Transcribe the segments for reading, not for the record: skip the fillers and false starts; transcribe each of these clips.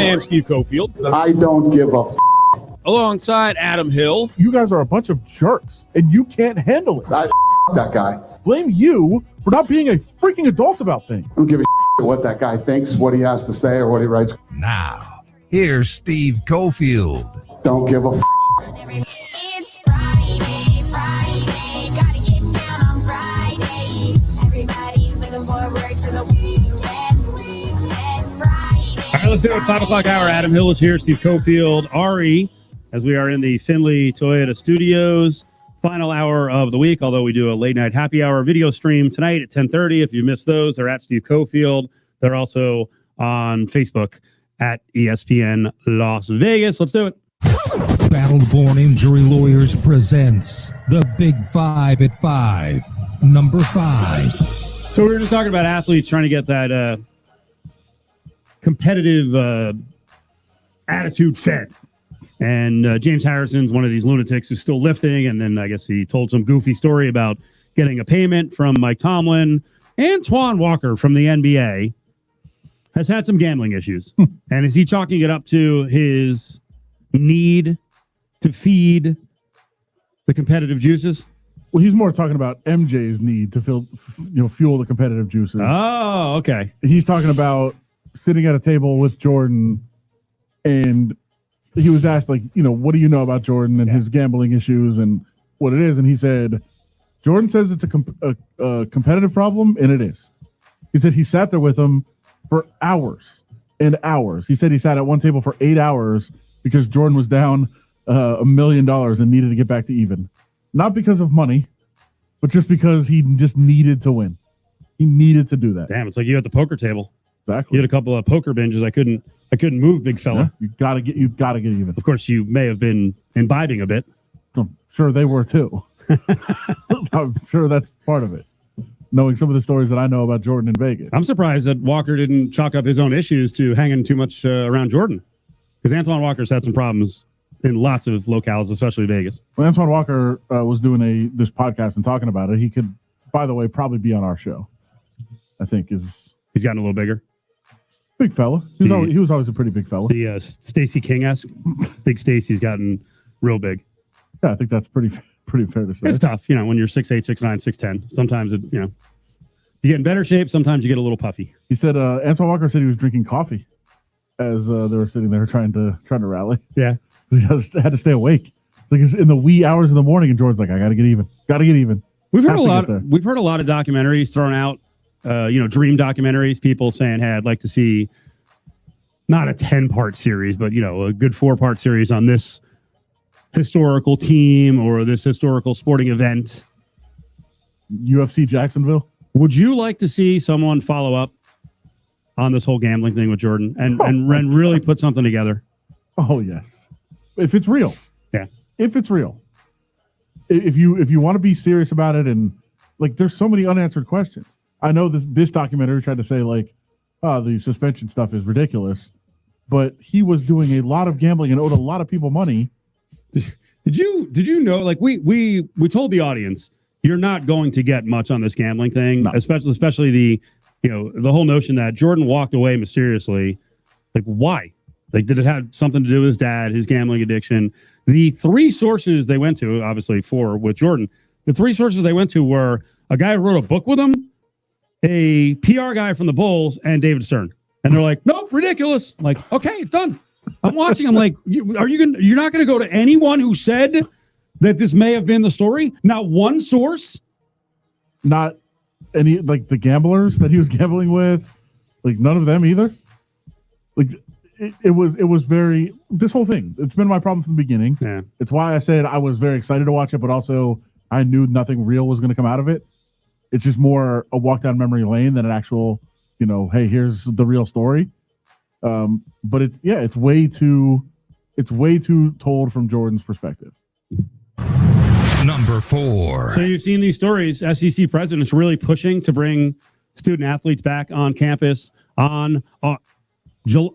am Steve Cofield. I don't give a Alongside Adam Hill. You guys are a bunch of jerks, and you can't handle it. that guy. Blame you for not being a freaking adult about things. I don't give a what that guy thinks, what he has to say, or what he writes. Now, here's Steve Cofield. Don't give a It's Friday, gotta get down on Friday. Everybody looking forward to the weekend Friday. All right, let's do it. 5 o'clock hour. Adam Hill is here. Steve Cofield, Ari, as we are in the Findlay Toyota Studios. Final hour of the week, although we do a late night happy hour video stream tonight at 10:30. If you missed those, they're at Steve Cofield. They're also on Facebook at ESPN Las Vegas. Let's do it. Battleborn Injury Lawyers presents the Big Five at 5. Number 5. So we were just talking about athletes trying to get that competitive attitude fed. And James Harrison's one of these lunatics who's still lifting. And then I guess he told some goofy story about getting a payment from Mike Tomlin. Antoine Walker from the NBA has had some gambling issues. And is he chalking it up to his need to feed the competitive juices? Well, he's more talking about MJ's need to fuel the competitive juices. Oh, okay. He's talking about sitting at a table with Jordan, and he was asked, like, what do you know about Jordan and his gambling issues and what it is? And he said, Jordan says it's a competitive problem, and it is. He said he sat there with him for hours and hours. He said he sat at one table for 8 hours because Jordan was down $1 million and needed to get back to even. Not because of money, but just because he just needed to win. He needed to do that. Damn, it's like you at the poker table. Exactly. You had a couple of poker binges. I couldn't move, big fella. Yeah, you gotta get even. Of course, you may have been imbibing a bit. I'm sure they were too. I'm sure that's part of it. Knowing some of the stories that I know about Jordan in Vegas. I'm surprised that Walker didn't chalk up his own issues to hanging too much around Jordan. Because Antoine Walker's had some problems in lots of locales, especially Vegas. When Antoine Walker was doing this podcast and talking about it, he could, by the way, probably be on our show. I think he's gotten a little bigger. Big fella. He was always a pretty big fella. The Stacey King-esque. Big Stacey's gotten real big. Yeah, I think that's pretty fair to say. It's tough, when you're 6'8", 6'9", 6'10". Sometimes you get in better shape. Sometimes you get a little puffy. He said Antoine Walker said he was drinking coffee as they were sitting there trying to rally. Yeah, he had to stay awake. Like it's in the wee hours of the morning, and Jordan's like, I got to get even. We've heard a lot of documentaries thrown out. Dream documentaries, people saying, hey, I'd like to see not a 10-part series, but, a good 4-part series on this historical team or this historical sporting event. UFC Jacksonville. Would you like to see someone follow up on this whole gambling thing with Jordan and really put something together? Oh, yes. If it's real. Yeah. If it's real. If you want to be serious about it, and there's so many unanswered questions. I know this documentary tried to say the suspension stuff is ridiculous, but he was doing a lot of gambling and owed a lot of people money. Did you know? We told the audience you're not going to get much on this gambling thing, no. especially the whole notion that Jordan walked away mysteriously. Why? Did it have something to do with his dad, his gambling addiction? The 3 sources they went to, obviously 4 with Jordan. The 3 sources they went to were a guy who wrote a book with him, a PR guy from the Bulls, and David Stern. And they're like, nope, ridiculous. I'm like, okay, it's done. I'm watching. I'm like, you're not going to go to anyone who said that this may have been the story? Not one source? Not any, the gamblers that he was gambling with? None of them either? It was very, this whole thing, it's been my problem from the beginning. Yeah. It's why I said I was very excited to watch it, but also I knew nothing real was going to come out of it. It's just more a walk down memory lane than an actual, hey, here's the real story. But it's way too told from Jordan's perspective. Number 4. So you've seen these stories. SEC presidents really pushing to bring student athletes back on campus on June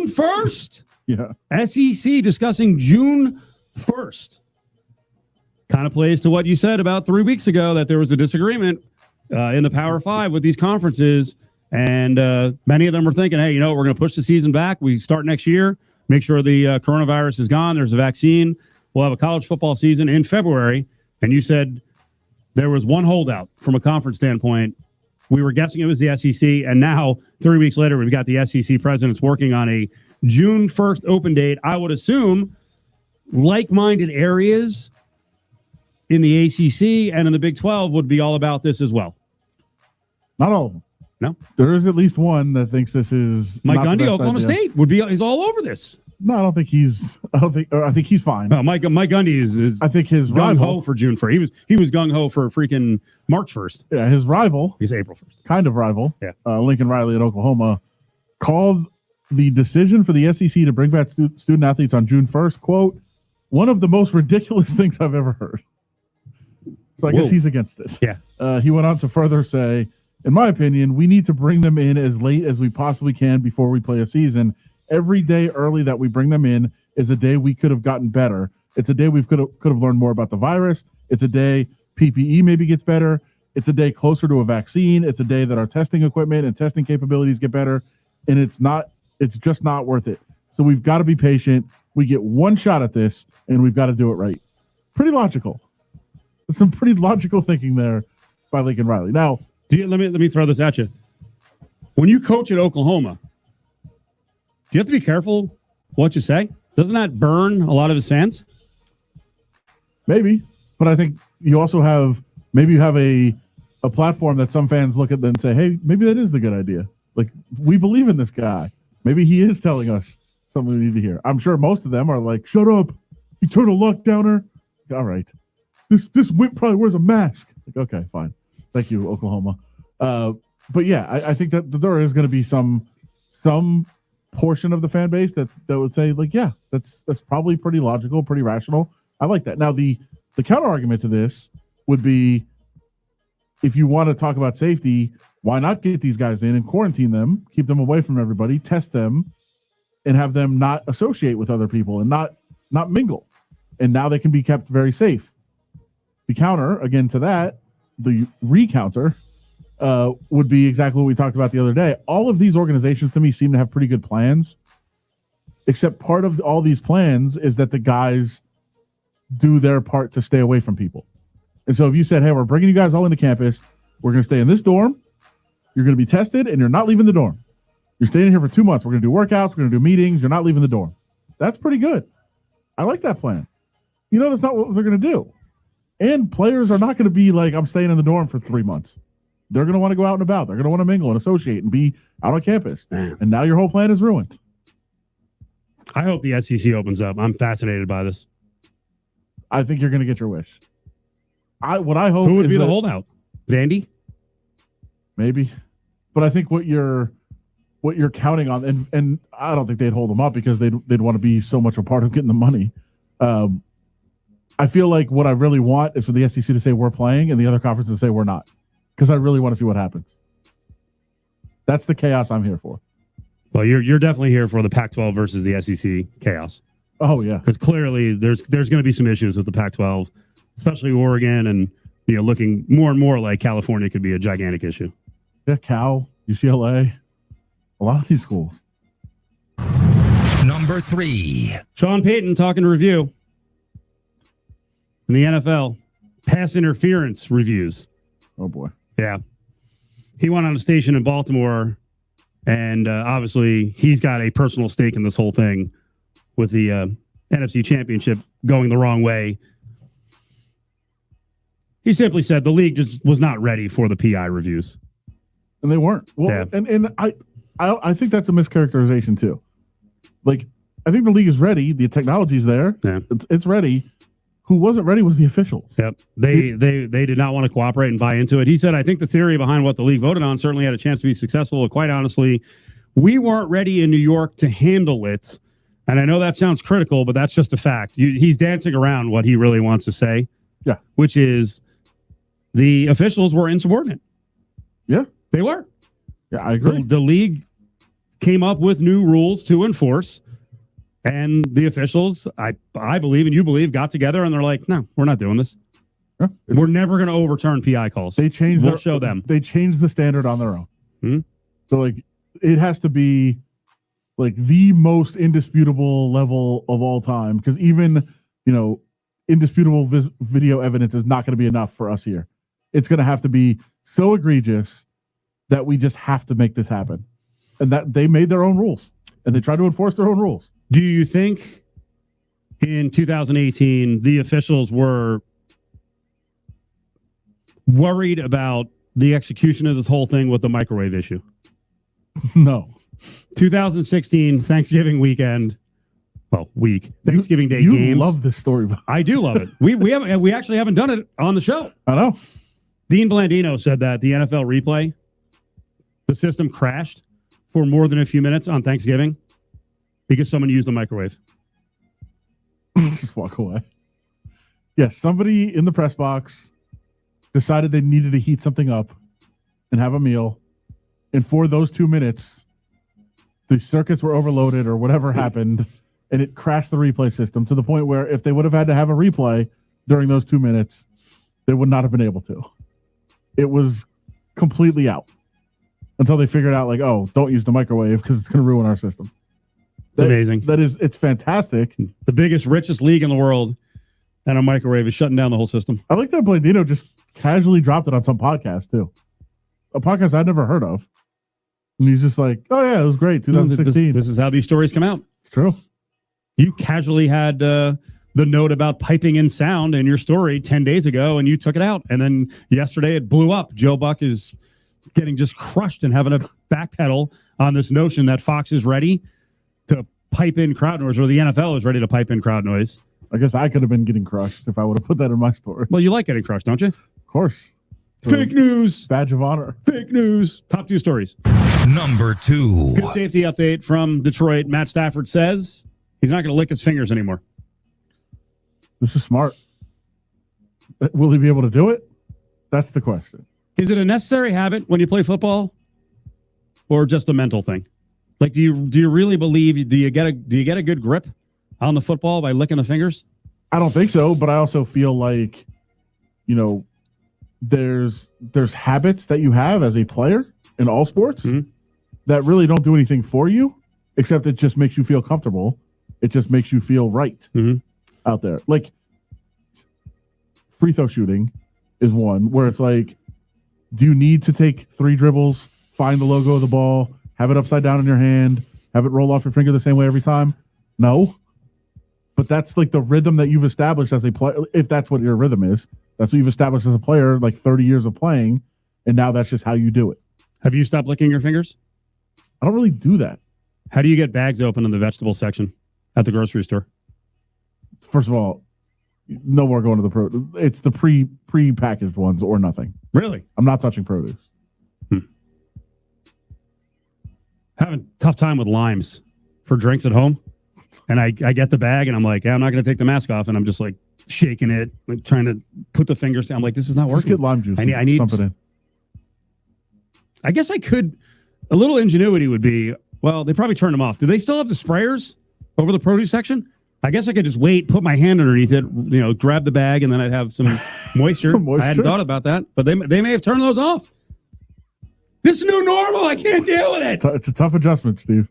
1st. Yeah. SEC discussing June 1st. Kind of plays to what you said about 3 weeks ago, that there was a disagreement in the Power 5 with these conferences And many of them are thinking, hey, we're going to push the season back. We start next year, make sure the coronavirus is gone. There's a vaccine. We'll have a college football season in February. And you said there was one holdout from a conference standpoint. We were guessing it was the SEC. And now, 3 weeks later, we've got the SEC presidents working on a June 1st open date. I would assume like-minded areas in the ACC and in the Big 12 would be all about this as well. Not all of them. No, there is at least one that thinks this is Mike not the Gundy, best Oklahoma idea. State he's all over this. No, I think he's fine. No, Mike Gundy is I think his gung ho rival for June 1st. He was gung ho for freaking March 1st. Yeah, his rival, He's April 1st. kind of rival, Yeah. Lincoln Riley at Oklahoma, called the decision for the SEC to bring back student athletes on June 1st, quote, one of the most ridiculous things I've ever heard. So I guess he's against it. Yeah. He went on to further say, in my opinion, we need to bring them in as late as we possibly can before we play a season. Every day early that we bring them in is a day we could have gotten better. It's a day we could have learned more about the virus. It's a day PPE maybe gets better. It's a day closer to a vaccine. It's a day that our testing equipment and testing capabilities get better. And it's just not worth it. So we've got to be patient. We get one shot at this, and we've got to do it right. Pretty logical. There's some pretty logical thinking there by Lincoln Riley. Now, let me throw this at you. When you coach at Oklahoma, do you have to be careful what you say? Doesn't that burn a lot of his fans? Maybe, but I think you also have a platform that some fans look at and say, hey, maybe that is the good idea. Like, we believe in this guy. Maybe he is telling us something we need to hear. I'm sure most of them are like, shut up, eternal luck downer. All right. This whip probably wears a mask. Like, okay, fine. Thank you, Oklahoma. But yeah, I think that there is going to be some portion of the fan base that would say, like, yeah, that's probably pretty logical, pretty rational. I like that. Now, the counter argument to this would be, if you want to talk about safety, why not get these guys in and quarantine them, keep them away from everybody, test them, and have them not associate with other people and not mingle. And now they can be kept very safe. The counter, again, to that, the recounter, would be exactly what we talked about the other day. All of these organizations, to me, seem to have pretty good plans, except part of all these plans is that the guys do their part to stay away from people. And so if you said, hey, we're bringing you guys all into campus, we're going to stay in this dorm, you're going to be tested, and you're not leaving the dorm. You're staying in here for 2 months. We're going to do workouts. We're going to do meetings. You're not leaving the dorm. That's pretty good. I like that plan. That's not what they're going to do. And players are not going to be like, I'm staying in the dorm for 3 months. They're going to want to go out and about. They're going to want to mingle and associate and be out on campus. Man. And now your whole plan is ruined. I hope the SEC opens up. I'm fascinated by this. I think you're going to get your wish. What I hope Who would is be the that- holdout? Vandy? Maybe. But I think what you're counting on, and I don't think they'd hold them up because they'd want to be so much a part of getting the money. I feel like what I really want is for the SEC to say we're playing and the other conferences to say we're not, because I really want to see what happens. That's the chaos I'm here for. Well, you're definitely here for the Pac-12 versus the SEC chaos. Oh yeah, Because clearly there's going to be some issues with the Pac-12, especially Oregon, and looking more and more like California could be a gigantic issue. yeah, Cal, UCLA, a lot of these schools. Number 3. Sean Payton talking review in the NFL. Pass interference reviews. Oh boy. Yeah. He went on a station in Baltimore, and obviously he's got a personal stake in this whole thing with the NFC Championship going the wrong way. He simply said the league just was not ready for the PI reviews. And they weren't. Well, Yeah. and I think that's a mischaracterization too. Like, I think the league is ready. The technology's there. Yeah. It's ready. Who wasn't ready was the officials. Yep. They did not want to cooperate and buy into it. He said, I think the theory behind what the league voted on certainly had a chance to be successful. But quite honestly, we weren't ready in New York to handle it. And I know that sounds critical, but that's just a fact. He's dancing around what he really wants to say. Yeah. Which is the officials were insubordinate. Yeah. They were. Yeah, I agree. The league came up with new rules to enforce. And the officials, I believe, and you believe, got together and they're like, no, we're not doing this. Yeah, we're never going to overturn PI calls. They changed. We'll show them. They changed the standard on their own. So like it has to be like the most indisputable level of all time, because even indisputable video evidence is not going to be enough for us here. It's going to have to be so egregious that we just have to make this happen, and that they made their own rules and they try to enforce their own rules. Do you think in 2018 the officials were worried about the execution of this whole thing with the microwave issue? No. 2016 Thanksgiving weekend, Thanksgiving Day you games. Love this story. I do love it. We actually haven't done it on the show. I know. Dean Blandino said that the NFL replay, the system crashed for more than a few minutes on Thanksgiving because someone used the microwave. Just walk away. Yes, somebody in the press box decided they needed to heat something up and have a meal. And for those 2 minutes, the circuits were overloaded or whatever happened, and it crashed the replay system to the point where if they would have had to have a replay during those 2 minutes, they would not have been able to. It was completely out until they figured out, like, oh, don't use the microwave because it's going to ruin our system. Amazing. It's fantastic. The biggest, richest league in the world, and a microwave is shutting down the whole system. I like that Blandino just casually dropped it on some podcast, too. A podcast I'd never heard of. And he's just like, oh, yeah, it was great, 2016. This is how these stories come out. It's true. You casually had the note about piping in sound in your story 10 days ago, and you took it out. And then yesterday it blew up. Joe Buck is getting just crushed and having to backpedal on this notion that Fox is ready to pipe in crowd noise, or the NFL is ready to pipe in crowd noise. I guess I could have been getting crushed if I would have put that in my story. Well, you like getting crushed, don't you? Of course. Fake news. Badge of honor. Fake news. Top 2 stories. Number 2. Good safety update from Detroit. Matt Stafford says he's not going to lick his fingers anymore. This is smart. Will he be able to do it? That's the question. Is it a necessary habit when you play football, or just a mental thing? Like, do you really believe? Do you get a good grip on the football by licking the fingers? I don't think so, but I also feel like, there's habits that you have as a player in all sports that really don't do anything for you, except it just makes you feel comfortable. It just makes you feel right out there. Like free throw shooting is one where it's like, do you need to take 3 dribbles, find the logo of the ball, have it upside down in your hand, have it roll off your finger the same way every time? No. But that's like the rhythm that you've established as a player. If that's what your rhythm is, that's what you've established as a player, like 30 years of playing. And now that's just how you do it. Have you stopped licking your fingers? I don't really do that. How do you get bags open in the vegetable section at the grocery store? First of all, no more going to the it's the pre-packaged ones or nothing. Really? I'm not touching produce. Having a tough time with limes for drinks at home. And I get the bag and I'm like, I'm not going to take the mask off. And I'm just like shaking it, like trying to put the fingers down. I'm like, this is not working. Just get lime juice. I need something in. I guess I could. A little ingenuity would be, well, they probably turned them off. Do they still have the sprayers over the produce section? I guess I could just wait, put my hand underneath it, grab the bag, and then I'd have some moisture. I hadn't thought about that, but they may have turned those off. This new normal, I can't deal with it. It's a tough adjustment, Steve.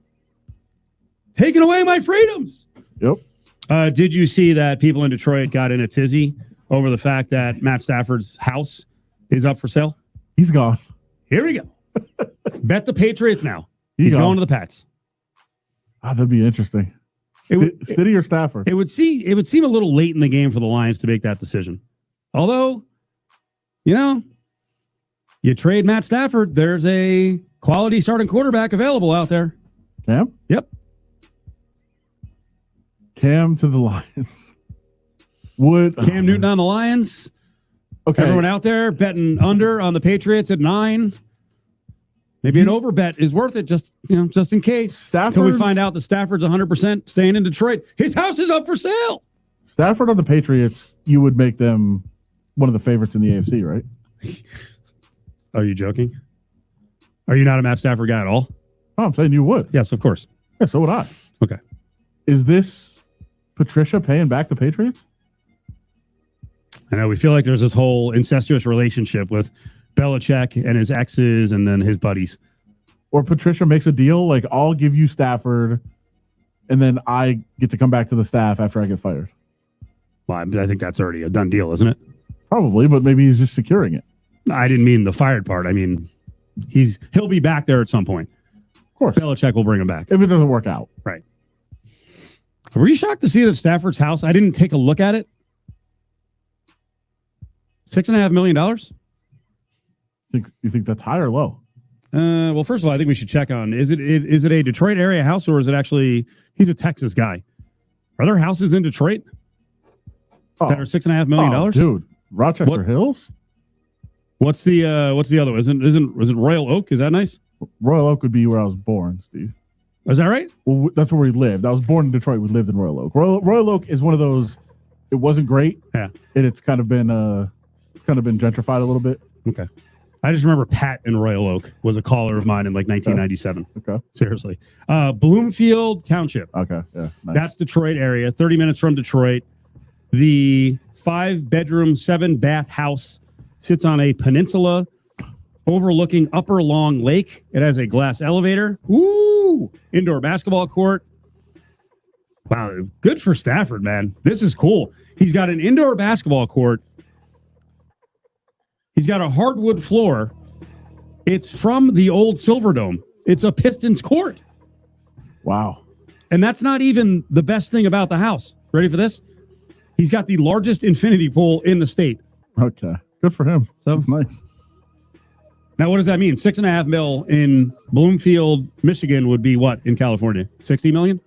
Taking away my freedoms. Yep. Did you see that people in Detroit got in a tizzy over the fact that Matt Stafford's house is up for sale? He's gone. Here we go. Bet the Patriots now. He's going to the Pats. That'd be interesting. City or Stafford? It would seem a little late in the game for the Lions to make that decision. Although, you trade Matt Stafford, there's a quality starting quarterback available out there. Cam? Yep. Cam to the Lions. Cam Newton on the Lions. Okay. Everyone out there betting under on the Patriots at 9. Maybe an over bet is worth it, just in case. Until we find out that Stafford's 100% staying in Detroit. His house is up for sale. Stafford on the Patriots, you would make them one of the favorites in the AFC, right? Are you joking? Are you not a Matt Stafford guy at all? Oh, I'm saying you would. Yes, of course. Yeah, so would I. Okay. Is this Patricia paying back the Patriots? I know we feel like there's this whole incestuous relationship with Belichick and his exes and then his buddies. or Patricia makes a deal like I'll give you Stafford, and then I get to come back to the staff after I get fired. Well, I think that's already a done deal, isn't it? Probably, but maybe he's just securing it. I didn't mean the fired part. I mean, he'll be back there at some point. Of course. Belichick will bring him back. If it doesn't work out. Right. Were you shocked to see that Stafford's house? I didn't take a look at it. $6.5 million? You think that's high or low? Well, first of all, I think we should check on, is it a Detroit area house, or is it actually, he's a Texas guy. Are there houses in Detroit that are $6.5 million? Oh, dude, Rochester Hills? What's the other one? Is it Royal Oak? Is that nice? Royal Oak would be where I was born, Steve. Is that right? Well, that's where we lived. I was born in Detroit. We lived in Royal Oak. Royal Oak is one of those. It wasn't great. Yeah, and it's kind of been gentrified a little bit. Okay. I just remember Pat in Royal Oak was a caller of mine in like 1997. Okay. Seriously. Bloomfield Township. Okay. Yeah. Nice. That's Detroit area, 30 minutes from Detroit. The 5-bedroom, 7-bath house sits on a peninsula overlooking Upper Long Lake. It has a glass elevator. Ooh! Indoor basketball court. Wow. Good for Stafford, man. This is cool. He's got an indoor basketball court. He's got a hardwood floor. It's from the old Silverdome. It's a Pistons court. Wow. And that's not even the best thing about the house. Ready for this? He's got the largest infinity pool in the state. Okay. Good for him. So that's nice. Now, what does that mean? $6.5 million in Bloomfield, Michigan would be what in California? 60 million?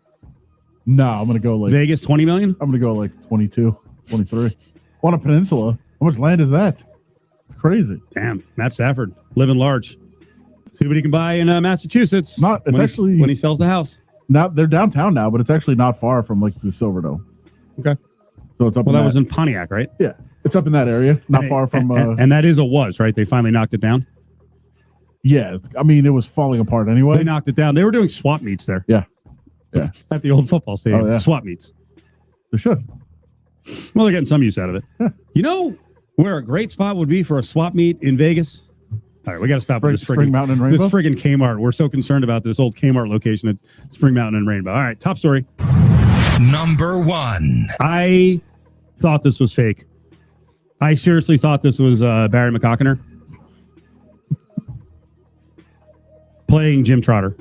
No, I'm going to go like Vegas, 20 million? I'm going to go like 22, 23. On a peninsula. How much land is that? It's crazy. Damn. Matt Stafford, living large. See what he can buy in Massachusetts. When he sells the house. Now they're downtown now, but it's actually not far from like the Silverdome. Okay. So it's up. Well, that was in Pontiac, right? Yeah, it's up in that area, not far from. And that is right? They finally knocked it down. Yeah, I mean it was falling apart anyway. They knocked it down. They were doing swap meets there. Yeah. At the old football stadium, swap meets. They should. Well, they're getting some use out of it. Yeah. You know where a great spot would be for a swap meet in Vegas? All right, we got to stop with this Spring Mountain and Rainbow. This friggin' Kmart. We're so concerned about this old Kmart location at Spring Mountain and Rainbow. All right, top story. Number 1. I thought this was fake. I seriously thought this was Barry McCockiner playing Jim Trotter.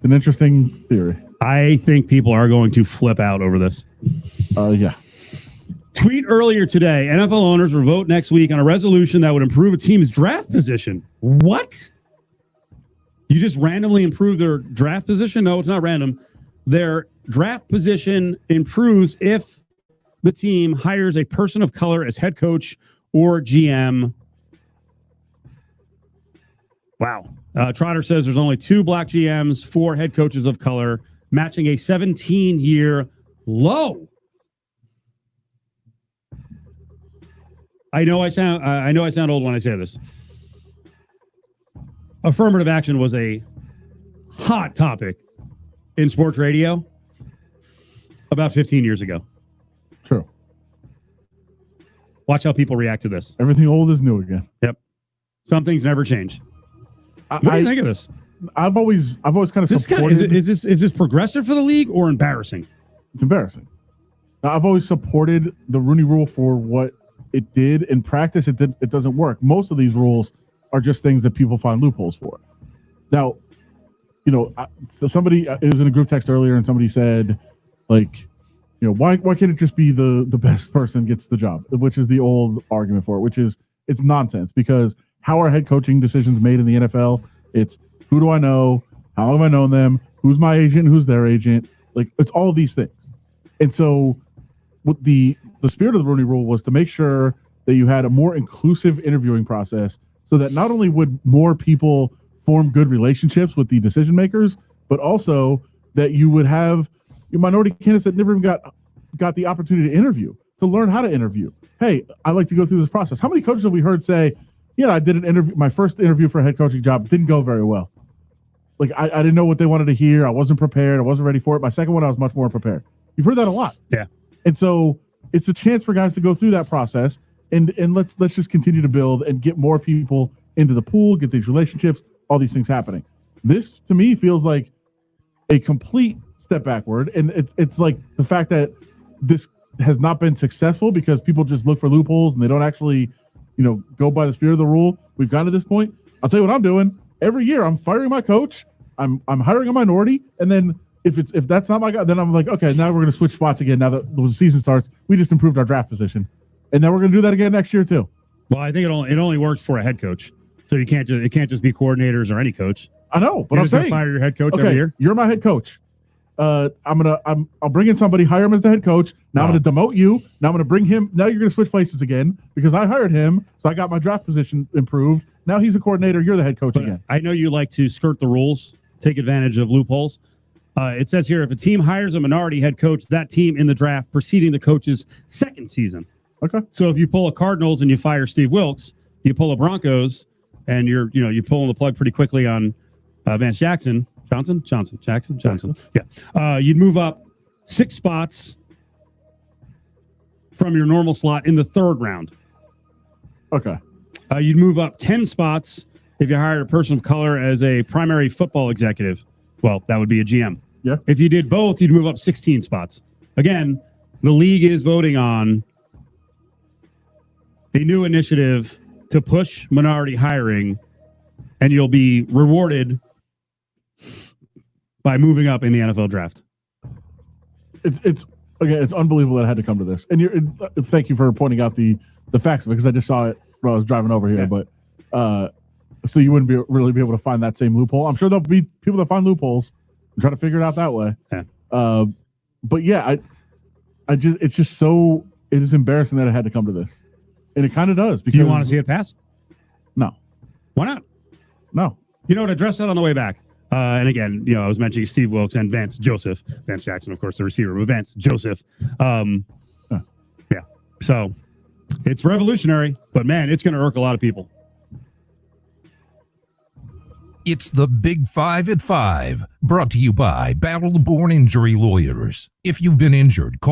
An interesting theory. I think people are going to flip out over this. Yeah. Tweet earlier today, NFL owners will vote next week on a resolution that would improve a team's draft position. What? You just randomly improve their draft position? No, it's not random. Their draft position improves if the team hires a person of color as head coach or GM. Wow. Trotter says there's only 2 black GMs, 4 head coaches of color, matching a 17-year low. I know I sound old when I say this. Affirmative action was a hot topic in sports radio about 15 years ago. True. Watch how people react to this. Everything old is new again. Yep. Some things never change. What do you think of this? I've always kind of supported. Is this progressive for the league or embarrassing? It's embarrassing. I've always supported the Rooney Rule for what it did. In practice, it doesn't work. Most of these rules are just things that people find loopholes for. Now, so somebody it was in a group text earlier, and somebody said, like, why can't it just be the best person gets the job? Which is the old argument for it, which is it's nonsense, because how are head coaching decisions made in the NFL? It's who do I know? How long have I known them? Who's my agent? Who's their agent? Like, it's all these things. And so what the spirit of the Rooney Rule was to make sure that you had a more inclusive interviewing process, so that not only would more people form good relationships with the decision makers, but also that you would have your minority candidates that never even got the opportunity to interview, to learn how to interview. Hey, I like to go through this process. How many coaches have we heard say, I did an interview, my first interview for a head coaching job didn't go very well. Like, I didn't know what they wanted to hear. I wasn't prepared. I wasn't ready for it. My second one, I was much more prepared. You've heard that a lot. Yeah. And so it's a chance for guys to go through that process, and let's just continue to build and get more people into the pool, get these relationships, all these things happening. This to me feels like a complete step backward, and it's like the fact that this has not been successful because people just look for loopholes and they don't actually, go by the spirit of the rule. We've gotten to this point. I'll tell you what I'm doing. Every year I'm firing my coach. I'm hiring a minority, and then if that's not my guy, then I'm like, okay, now we're going to switch spots again. Now that the season starts, we just improved our draft position, and then we're going to do that again next year too. Well, I think it only works for a head coach, so it can't just be coordinators or any coach. I know, but You're I'm just gonna saying fire your head coach every year. You're my head coach. I'll bring in somebody, hire him as the head coach. Now I'm going to demote you. Now I'm going to bring him. Now you're going to switch places again because I hired him, so I got my draft position improved. Now he's a coordinator. You're the head coach again. I know you like to skirt the rules, take advantage of loopholes. It says here, if a team hires a minority head coach, that team in the draft preceding the coach's second season. Okay. So if you pull a Cardinals and you fire Steve Wilkes, you pull a Broncos and you're pulling the plug pretty quickly on Vance Jackson. Johnson. Yeah. You'd move up 6 spots from your normal slot in the 3rd round. Okay. You'd move up 10 spots if you hired a person of color as a primary football executive. Well, that would be a GM. Yeah. If you did both, you'd move up 16 spots. Again, the league is voting on a new initiative to push minority hiring, and you'll be rewarded by moving up in the NFL draft. It's unbelievable that it had to come to this. And thank you for pointing out the facts of it because I just saw it while I was driving over here. Yeah. But so you wouldn't really be able to find that same loophole. I'm sure there'll be people that find loopholes and try to figure it out that way. Yeah. But yeah, it's just so it is embarrassing that it had to come to this, and it kind of does. Because do you want to see it pass? No. Why not? No. You know what? Address that on the way back. And again, I was mentioning Steve Wilkes and Vance Jackson, of course, the receiver, but Vance Joseph. Yeah. So it's revolutionary, but man, it's going to irk a lot of people. It's the Big 5 at 5, brought to you by Battle-Born Injury Lawyers. If you've been injured, call